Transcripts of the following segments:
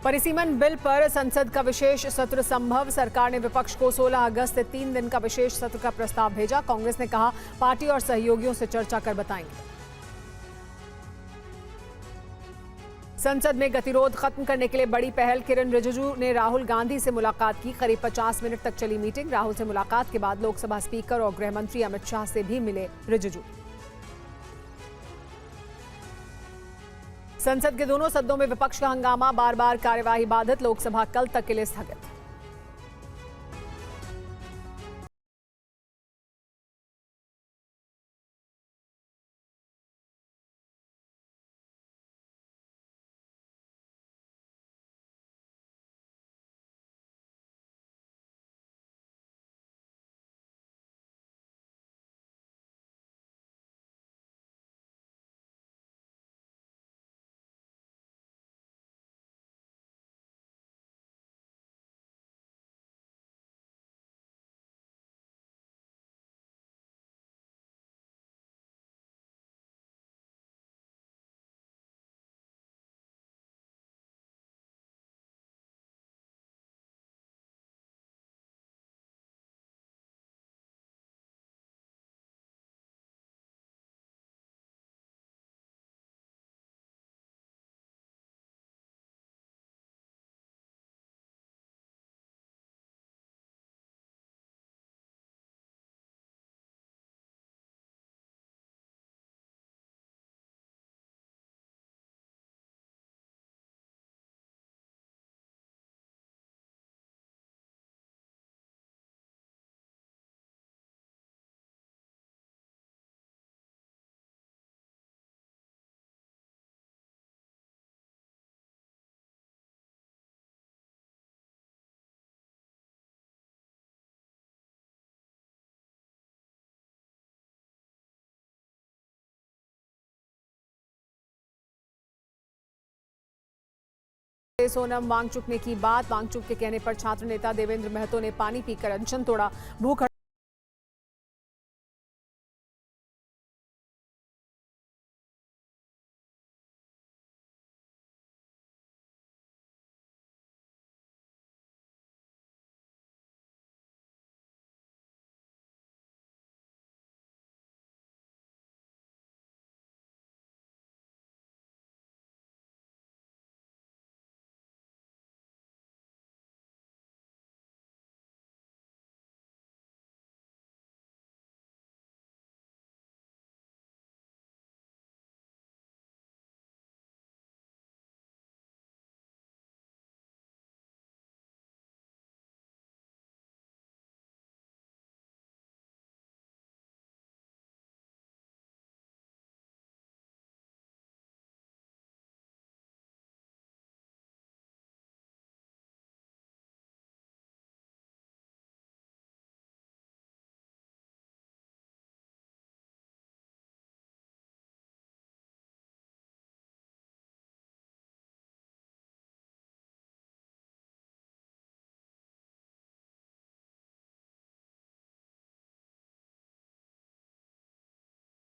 परिसीमन बिल पर संसद का विशेष सत्र संभव। सरकार ने विपक्ष को 16 अगस्त से 3 दिन का विशेष सत्र का प्रस्ताव भेजा। कांग्रेस ने कहा पार्टी और सहयोगियों से चर्चा कर बताएंगे। संसद में गतिरोध खत्म करने के लिए बड़ी पहल। किरण रिजिजू ने राहुल गांधी से मुलाकात की। करीब 50 मिनट तक चली मीटिंग। राहुल से मुलाकात के बाद लोकसभा स्पीकर और गृह मंत्री अमित शाह से भी मिले रिजिजू। संसद के दोनों सदनों में विपक्ष का हंगामा, बार बार कार्यवाही बाधित। लोकसभा कल तक के लिए स्थगित। सोनम वांगचुक ने की बात। वांगचुक के कहने पर छात्र नेता देवेंद्र महतो ने पानी पीकर अनशन तोड़ा। भूख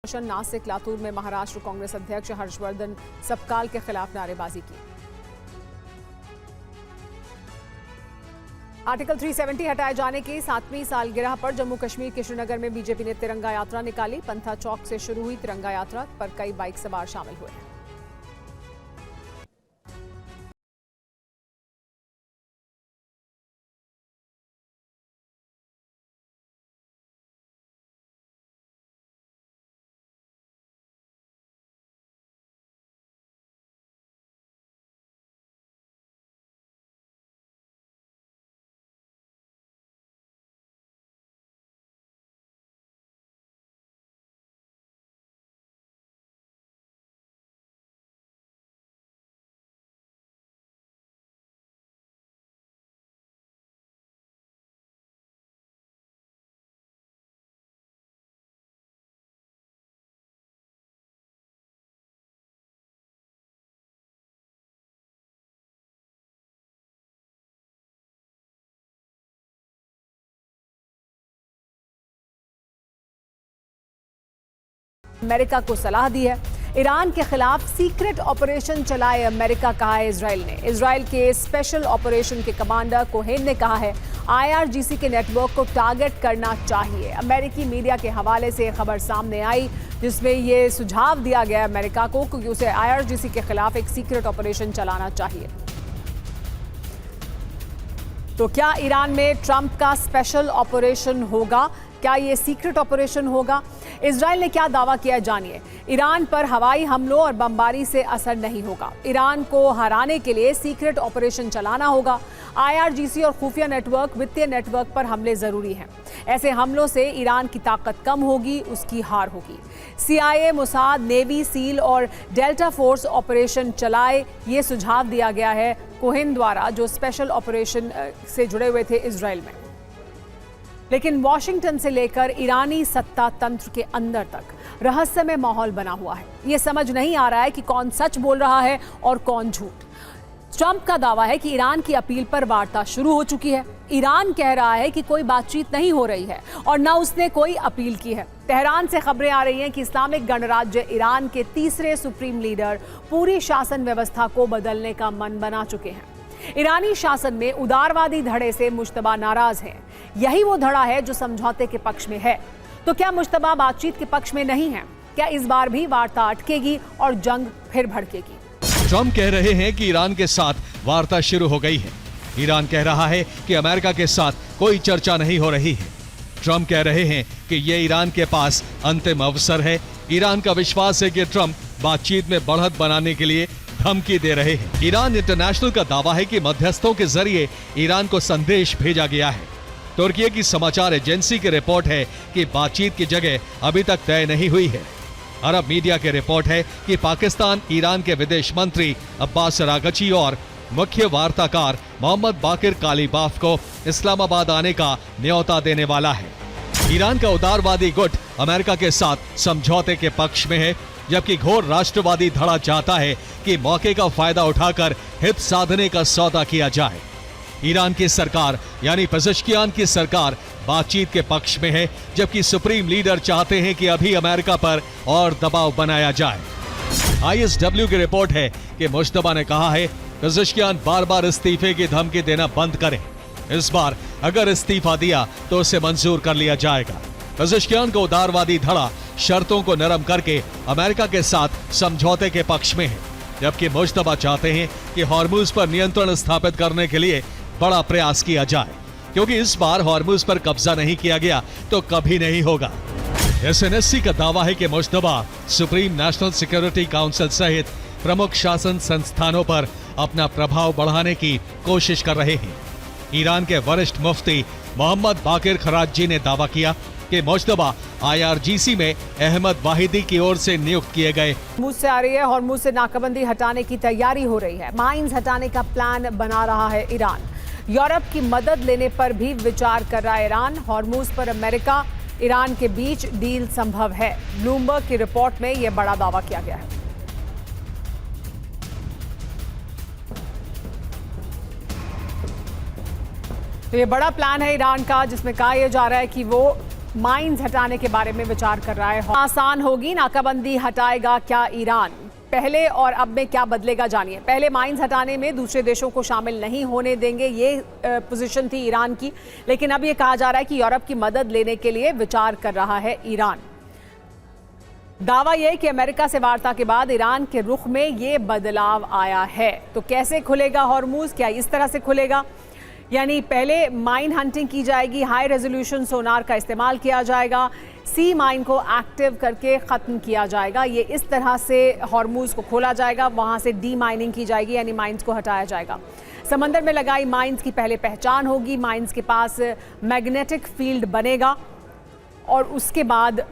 नासिक लातूर में महाराष्ट्र कांग्रेस अध्यक्ष हर्षवर्धन सपकाल के खिलाफ नारेबाजी की। आर्टिकल 370 हटाए जाने की 7वीं सालगिरह पर जम्मू कश्मीर के श्रीनगर में बीजेपी ने तिरंगा यात्रा निकाली। पंथा चौक से शुरू हुई तिरंगा यात्रा पर कई बाइक सवार शामिल हुए। अमेरिका को सलाह दी है। ईरान के खिलाफ सीक्रेट ऑपरेशन चलाए अमेरिका, कहा है इजराइल ने। इजराइल के स्पेशल ऑपरेशन के कमांडर कोहेन ने कहा है IRGC के नेटवर्क को टारगेट करना चाहिए। अमेरिकी मीडिया के हवाले से खबर सामने आई जिसमें यह सुझाव दिया गया अमेरिका को कि उसे IRGC के खिलाफ एक सीक्रेट ऑपरेशन चलाना चाहिए। तो क्या ईरान में ट्रंप का स्पेशल ऑपरेशन होगा? क्या ये सीक्रेट ऑपरेशन होगा? इजराइल ने क्या दावा किया, जानिए। ईरान पर हवाई हमलों और बमबारी से असर नहीं होगा। ईरान को हराने के लिए सीक्रेट ऑपरेशन चलाना होगा। IRGC और खुफिया नेटवर्क, वित्तीय नेटवर्क पर हमले जरूरी हैं। ऐसे हमलों से ईरान की ताकत कम होगी, उसकी हार होगी। CIA, मोसाद, नेवी, सील और डेल्टा फोर्स ऑपरेशन चलाए, ये सुझाव दिया गया है कोहेन द्वारा, जो स्पेशल ऑपरेशन से जुड़े हुए थे इजराइल में। लेकिन वॉशिंगटन से लेकर ईरानी सत्ता तंत्र के अंदर तक रहस्यमय माहौल बना हुआ है। ये समझ नहीं आ रहा है कि कौन सच बोल रहा है और कौन झूठ। ट्रंप का दावा है कि ईरान की अपील पर वार्ता शुरू हो चुकी है। ईरान कह रहा है कि कोई बातचीत नहीं हो रही है और न उसने कोई अपील की है। तेहरान से खबरें आ रही हैं कि इस्लामिक गणराज्य ईरान के तीसरे सुप्रीम लीडर पूरी शासन व्यवस्था को बदलने का मन बना चुके हैं। ईरानी शासन में उदारवादी धड़े से मुश्तबा नाराज हैं। यही वो धड़ा है जो समझौते के पक्ष में है। तो क्या मुश्तबा बातचीत के पक्ष में नहीं है? क्या इस बार भी वार्ता अटकेगी और जंग फिर भड़केगी? ट्रंप कह रहे हैं कि ईरान के साथ वार्ता शुरू हो गई है। ईरान कह रहा है कि अमेरिका के साथ कोई चर्चा नहीं हो रही है। ट्रंप कह रहे हैं कि ये ईरान के पास अंतिम अवसर है। ईरान का विश्वास है कि ट्रंप बातचीत में बढ़त बनाने के लिए धमकी दे रहे हैं। ईरान इंटरनेशनल का दावा है कि मध्यस्थों के जरिए ईरान को संदेश भेजा गया है। तुर्की की समाचार एजेंसी की रिपोर्ट है कि बातचीत की जगह अभी तक तय नहीं हुई है। अरब मीडिया की रिपोर्ट है कि पाकिस्तान ईरान के विदेश मंत्री अब्बास अरागची और मुख्य वार्ताकार मोहम्मद बाकिर कालीबाफ को इस्लामाबाद आने का न्योता देने वाला है। ईरान का उदारवादी गुट अमेरिका के साथ समझौते के पक्ष में है, जबकि घोर राष्ट्रवादी धड़ा चाहता है कि मौके का फायदा उठाकर हित साधने का सौदा किया जाए। ईरान की सरकार यानी पेज़ेश्कियान की सरकार बातचीत के पक्ष में है, जबकि सुप्रीम लीडर चाहते हैं कि अभी अमेरिका पर और दबाव बनाया जाए। ISW की रिपोर्ट है कि मुश्तबा ने कहा है पेज़ेश्कियान बार बार इस्तीफे की धमकी देना बंद करें। इस बार अगर इस्तीफा दिया तो उसे मंजूर कर लिया जाएगा। पेज़ेश्कियान का उदारवादी धड़ा शर्तों को नरम करके अमेरिका के साथ समझौते के पक्ष में है, जबकि मुश्तबा चाहते हैं कि हॉर्मुज पर नियंत्रण स्थापित करने के लिए बड़ा प्रयास किया जाए, क्योंकि इस बार हॉर्मुज पर कब्जा नहीं किया गया तो कभी नहीं होगा। SNSC का दावा है कि Mushtaba supreme national security council सहित प्रमुख शासन संस्थानों पर अपना प्रभाव बढ़ाने की कोशिश कर रहे हैं। ईरान के वरिष्ठ मुफ्ती मोहम्मद बाकिर खराजी ने दावा किया कि मुश्तबा IRGC में अहमद वाहिदी की ओर से नियुक्त किए गए। हॉर्मुज से आ रही है, हॉर्मुज से नाकाबंदी हटाने की तैयारी हो रही है। माइंस हटाने का प्लान बना रहा है ईरान। यूरोप की मदद लेने पर भी विचार कर रहा है ईरान। हॉर्मुज पर अमेरिका ईरान के बीच डील संभव है। ब्लूमबर्ग की रिपोर्ट में यह बड़ा दावा किया गया है। तो ये बड़ा प्लान है ईरान का, जिसमें कहा यह जा रहा है कि वो माइंस हटाने के बारे में विचार कर रहा है। आसान होगी नाकाबंदी हटाएगा क्या ईरान? पहले और अब में क्या बदलेगा, जानिए। पहले माइंस हटाने में दूसरे देशों को शामिल नहीं होने देंगे, ये पोजीशन थी ईरान की। लेकिन अब ये कहा जा रहा है कि यूरोप की मदद लेने के लिए विचार कर रहा है ईरान। दावा यह कि अमेरिका से वार्ता के बाद ईरान के रुख में ये बदलाव आया है। तो कैसे खुलेगा हॉर्मुज? क्या इस तरह से खुलेगा, यानी पहले माइन हंटिंग की जाएगी, हाई रेजोल्यूशन सोनार का इस्तेमाल किया जाएगा, सी माइन को एक्टिव करके ख़त्म किया जाएगा। ये इस तरह से हॉर्मुज को खोला जाएगा। वहाँ से डी माइनिंग की जाएगी, यानी माइंस को हटाया जाएगा। समंदर में लगाई माइंस की पहले पहचान होगी। माइंस के पास मैग्नेटिक फील्ड बनेगा और उसके बाद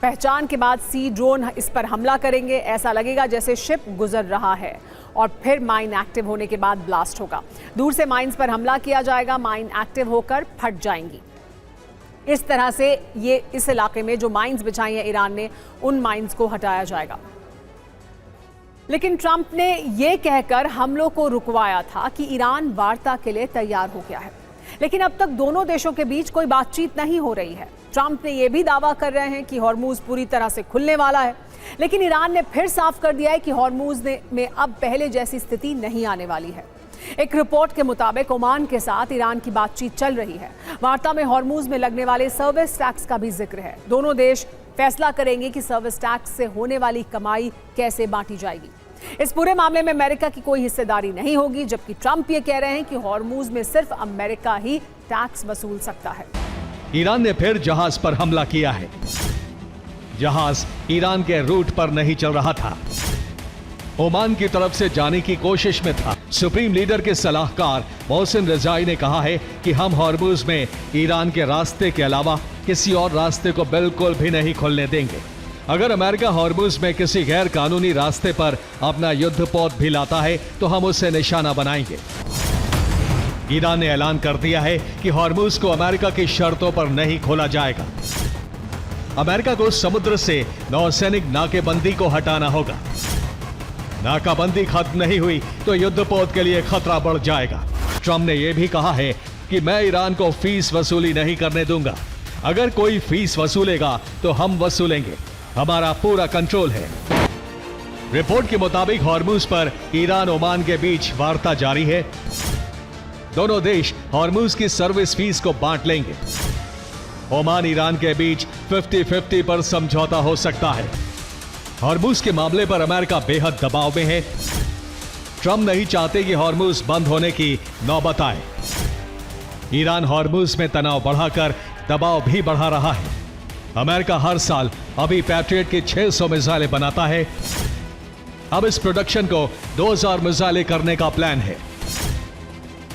पहचान के बाद सी ड्रोन इस पर हमला करेंगे। ऐसा लगेगा जैसे शिप गुजर रहा है और फिर माइन एक्टिव होने के बाद ब्लास्ट होगा। दूर से माइंस पर हमला किया जाएगा, माइन एक्टिव होकर फट जाएंगी। इस तरह से ये इस इलाके में जो माइंस बिछाई हैं ईरान ने, उन माइंस को हटाया जाएगा। लेकिन ट्रंप ने यह कहकर हमलों को रुकवाया था कि ईरान वार्ता के लिए तैयार हो गया है। लेकिन अब तक दोनों देशों के बीच कोई बातचीत नहीं हो रही है। ट्रंप ने यह भी दावा कर रहे हैं कि हॉर्मूज पूरी तरह से खुलने वाला है, लेकिन ईरान ने फिर साफ कर दिया है कि हॉर्मूज में अब पहले जैसी स्थिति नहीं आने वाली है। एक रिपोर्ट के मुताबिक ओमान के साथ ईरान की बातचीत चल रही है। वार्ता में हॉर्मूज में लगने वाले सर्विस टैक्स का भी जिक्र है। दोनों देश फैसला करेंगे कि सर्विस टैक्स से होने वाली कमाई कैसे बांटी जाएगी। इस पूरे मामले में अमेरिका की कोई हिस्सेदारी नहीं होगी, जबकि ट्रंप ये कह रहे हैं कि हॉर्मूज में सिर्फ अमेरिका ही टैक्स वसूल सकता है। ईरान ने फिर जहाज पर हमला किया है। जहाज ईरान के रूट पर नहीं चल रहा था, ओमान की तरफ से जाने की कोशिश में था। सुप्रीम लीडर के सलाहकार मोहसिन रजाई ने कहा है कि हम हॉर्मूज में ईरान के रास्ते के अलावा किसी और रास्ते को बिल्कुल भी नहीं खोलने देंगे। अगर अमेरिका हॉर्मूज में किसी गैर कानूनी रास्ते पर अपना युद्धपोत भी लाता है तो हम उसे निशाना बनाएंगे। ईरान ने ऐलान कर दिया है कि हॉर्मूज को अमेरिका की शर्तों पर नहीं खोला जाएगा। अमेरिका को समुद्र से नौसैनिक नाकेबंदी को हटाना होगा। नाकाबंदी खत्म नहीं हुई तो युद्धपोत के लिए खतरा बढ़ जाएगा। ट्रंप ने यह भी कहा है कि मैं ईरान को फीस वसूली नहीं करने दूंगा। अगर कोई फीस वसूलेगा तो हम वसूलेंगे, हमारा पूरा कंट्रोल है। रिपोर्ट के मुताबिक हॉर्मूज पर ईरान ओमान के बीच वार्ता जारी है। दोनों देश हॉर्मूज की सर्विस फीस को बांट लेंगे। ओमान ईरान के बीच 50-50 पर समझौता हो सकता है। हॉर्मूज के मामले पर अमेरिका बेहद दबाव में है। ट्रंप नहीं चाहते कि हॉर्मूज बंद होने की नौबत आए। ईरान हॉर्मूज में तनाव बढ़ाकर दबाव भी बढ़ा रहा है। अमेरिका हर साल अभी पैट्रियट की 600 मिसाइलें बनाता है। अब इस प्रोडक्शन को 2000 मिसाइलें करने का प्लान है।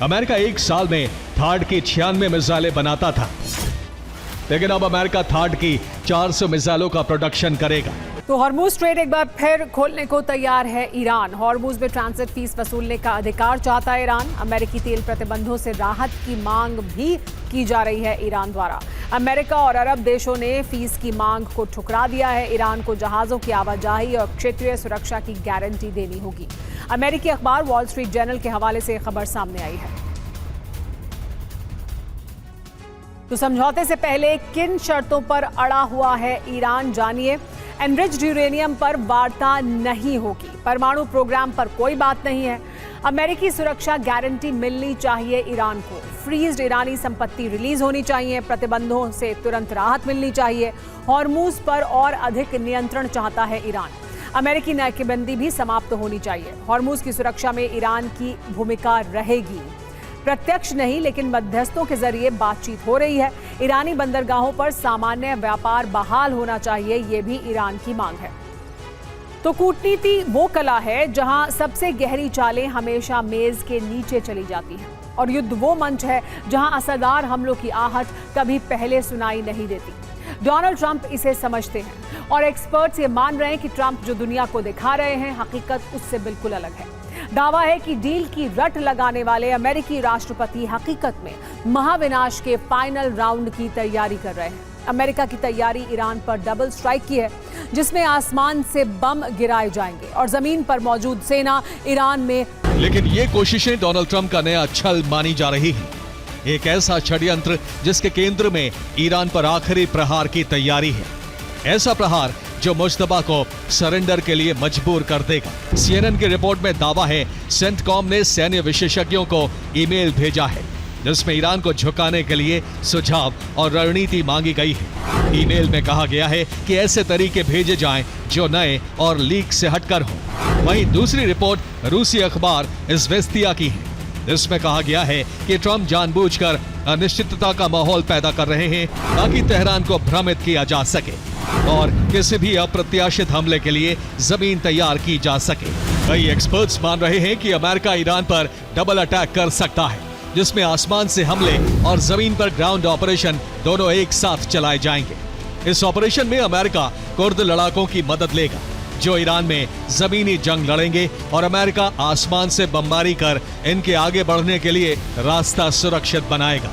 अमेरिका एक साल में थार्ड की 96 मिसाइलें बनाता था, लेकिन अब अमेरिका थार्ड की 400 मिसाइलों का प्रोडक्शन करेगा। तो हॉर्मूज स्ट्रेट एक बार फिर खोलने को तैयार है ईरान। हॉर्मूज में ट्रांजिट फीस वसूलने का अधिकार चाहता है ईरान। अमेरिकी तेल प्रतिबंधों से राहत की मांग भी की जा रही है ईरान द्वारा। अमेरिका और अरब देशों ने फीस की मांग को ठुकरा दिया है। ईरान को जहाजों की आवाजाही और क्षेत्रीय सुरक्षा की गारंटी देनी होगी। अमेरिकी अखबार वॉल स्ट्रीट जर्नल के हवाले से खबर सामने आई है। तो समझौते से पहले किन शर्तों पर अड़ा हुआ है ईरान, जानिए। एनरिच्ड यूरेनियम पर वार्ता नहीं होगी। परमाणु प्रोग्राम पर कोई बात नहीं है। अमेरिकी सुरक्षा गारंटी मिलनी चाहिए ईरान को। फ्रीज्ड ईरानी संपत्ति रिलीज होनी चाहिए। प्रतिबंधों से तुरंत राहत मिलनी चाहिए। हॉर्मूज पर और अधिक नियंत्रण चाहता है ईरान। अमेरिकी नाकेबंदी भी समाप्त होनी चाहिए। हॉर्मूज की सुरक्षा में ईरान की भूमिका रहेगी। प्रत्यक्ष नहीं, लेकिन मध्यस्थों के जरिए बातचीत हो रही है। ईरानी बंदरगाहों पर सामान्य व्यापार बहाल होना चाहिए, ये भी ईरान की मांग है। तो कूटनीति वो कला है जहां सबसे गहरी चालें हमेशा मेज के नीचे चली जाती हैं, और युद्ध वो मंच है जहां असरदार हमलों की आहट कभी पहले सुनाई नहीं देती। डोनाल्ड ट्रंप इसे समझते हैं और एक्सपर्ट्स ये मान रहे हैं कि ट्रंप जो दुनिया को दिखा रहे हैं, हकीकत उससे बिल्कुल अलग है। दावा है कि डील की रट लगाने वाले अमेरिकी राष्ट्रपति हकीकत में महाविनाश के फाइनल राउंड की तैयारी कर रहे हैं। अमेरिका की तैयारी ईरान पर डबल स्ट्राइक की है, जिसमें आसमान से बम गिराए जाएंगे और जमीन पर मौजूद सेना ईरान में। लेकिन ये कोशिशें डोनाल्ड ट्रंप का नया छल मानी जा रही हैं। एक ऐसा षड्यंत्र जिसके केंद्र में ईरान पर आखिरी प्रहार की तैयारी है। ऐसा प्रहार जो मुश्तबा को सरेंडर के लिए मजबूर कर देगा। CNN की रिपोर्ट में दावा है सेंटकॉम ने सैन्य विशेषज्ञों को ईमेल भेजा है, जिसमें ईरान को झुकाने के लिए सुझाव और रणनीति मांगी गई है। ईमेल में कहा गया है कि ऐसे तरीके भेजे जाएं जो नए और लीक से हटकर हों। वहीं दूसरी रिपोर्ट रूसी अखबार इज़वेस्तिया की है। इसमें कहा गया है कि ट्रंप जानबूझकर अनिश्चितता का माहौल पैदा कर रहे हैं ताकि तेहरान को भ्रमित किया जा सके और किसी भी अप्रत्याशित हमले के लिए जमीन तैयार की जा सके। कई एक्सपर्ट्स मान रहे हैं कि अमेरिका ईरान पर डबल अटैक कर सकता है, जिसमें आसमान से हमले और जमीन पर ग्राउंड ऑपरेशन दोनों एक साथ चलाए जाएंगे। इस ऑपरेशन में अमेरिका कुर्द लड़ाकों की मदद लेगा, जो ईरान में जमीनी जंग लड़ेंगे, और अमेरिका आसमान से बमबारी कर इनके आगे बढ़ने के लिए रास्ता सुरक्षित बनाएगा।